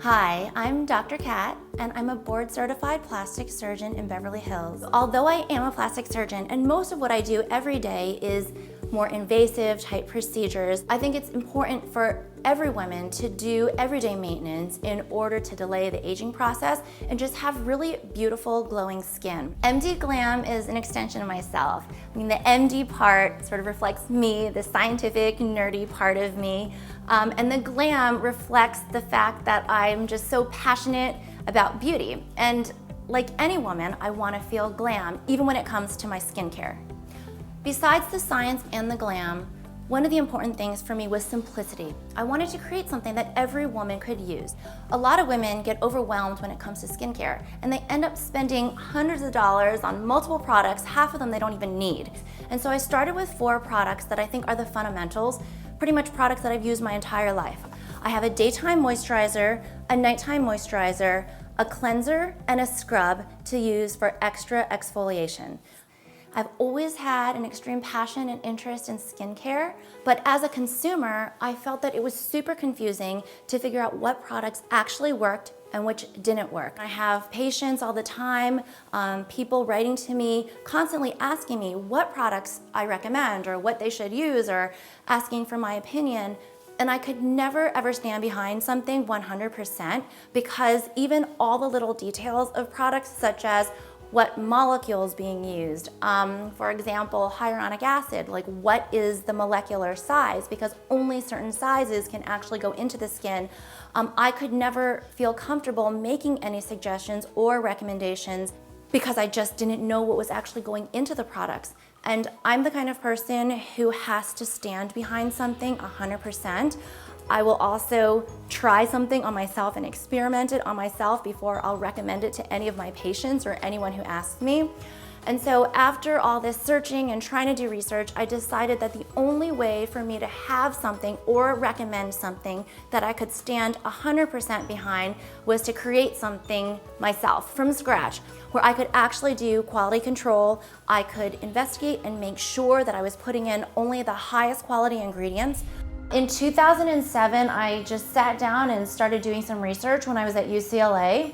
Hi, I'm Dr. Kat, and I'm a board-certified plastic surgeon in Beverly Hills. Although I am a plastic surgeon, and most of what I do every day is more invasive type procedures, I think it's important for every woman to do everyday maintenance in order to delay the aging process and just have really beautiful glowing skin. MDGLAM is an extension of myself. I mean, the MD part sort of reflects me, the scientific, nerdy part of me, and the glam reflects the fact that I'm just so passionate about beauty. And like any woman, I want to feel glam, even when it comes to my skincare. Besides the science and the glam, one of the important things for me was simplicity. I wanted to create something that every woman could use. A lot of women get overwhelmed when it comes to skincare, and they end up spending hundreds of dollars on multiple products, half of them they don't even need. And so I started with 4 products that I think are the fundamentals, pretty much products that I've used my entire life. I have a daytime moisturizer, a nighttime moisturizer, a cleanser, and a scrub to use for extra exfoliation. I've always had an extreme passion and interest in skincare, but as a consumer, I felt that it was super confusing to figure out what products actually worked and which didn't work. I have patients all the time, people writing to me, constantly asking me what products I recommend or what they should use or asking for my opinion. And I could never ever stand behind something 100% because even all the little details of products such as what molecules being used. For example, hyaluronic acid, like what is the molecular size? Because only certain sizes can actually go into the skin. I could never feel comfortable making any suggestions or recommendations because I just didn't know what was actually going into the products. And I'm the kind of person who has to stand behind something 100%. I will also try something on myself and experiment it on myself before I'll recommend it to any of my patients or anyone who asks me. And so after all this searching and trying to do research, I decided that the only way for me to have something or recommend something that I could stand 100% behind was to create something myself from scratch, where I could actually do quality control. I could investigate and make sure that I was putting in only the highest quality ingredients. In 2007, I just sat down and started doing some research when I was at UCLA,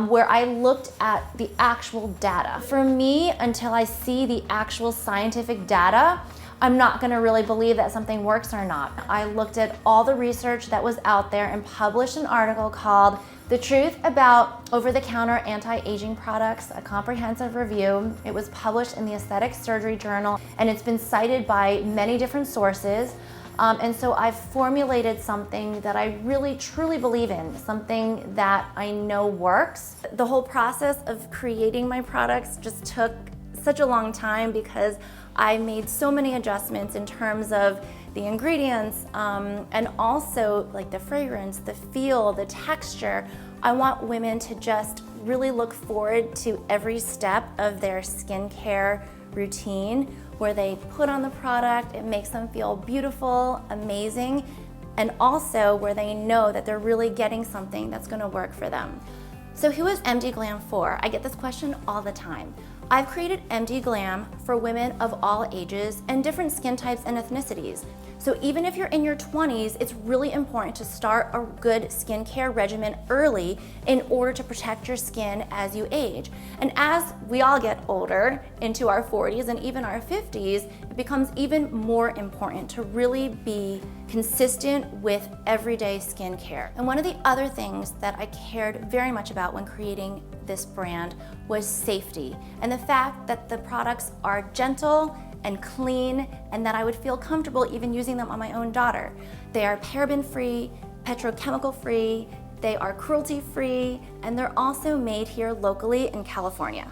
where I looked at the actual data. For me, until I see the actual scientific data, I'm not gonna really believe that something works or not. I looked at all the research that was out there and published an article called "The Truth About Over-the-Counter Anti-Aging Products, a Comprehensive Review." It was published in the Aesthetic Surgery Journal, and it's been cited by many different sources. And so I've formulated something that I really truly believe in, something that I know works. The whole process of creating my products just took such a long time because I made so many adjustments in terms of the ingredients and also like the fragrance, the feel, the texture. I want women to just really look forward to every step of their skincare routine, where they put on the product, it makes them feel beautiful, amazing, and also where they know that they're really getting something that's gonna work for them. So who is MDGLAM for? I get this question all the time. I've created MDGLAM for women of all ages and different skin types and ethnicities. So even if you're in your 20s, it's really important to start a good skincare regimen early in order to protect your skin as you age. And as we all get older, into our 40s and even our 50s, it becomes even more important to really be consistent with everyday skincare. And one of the other things that I cared very much about when creating this brand was safety, and the fact that the products are gentle and clean, and that I would feel comfortable even using them on my own daughter. They are paraben-free, petrochemical-free, they are cruelty-free, and they're also made here locally in California.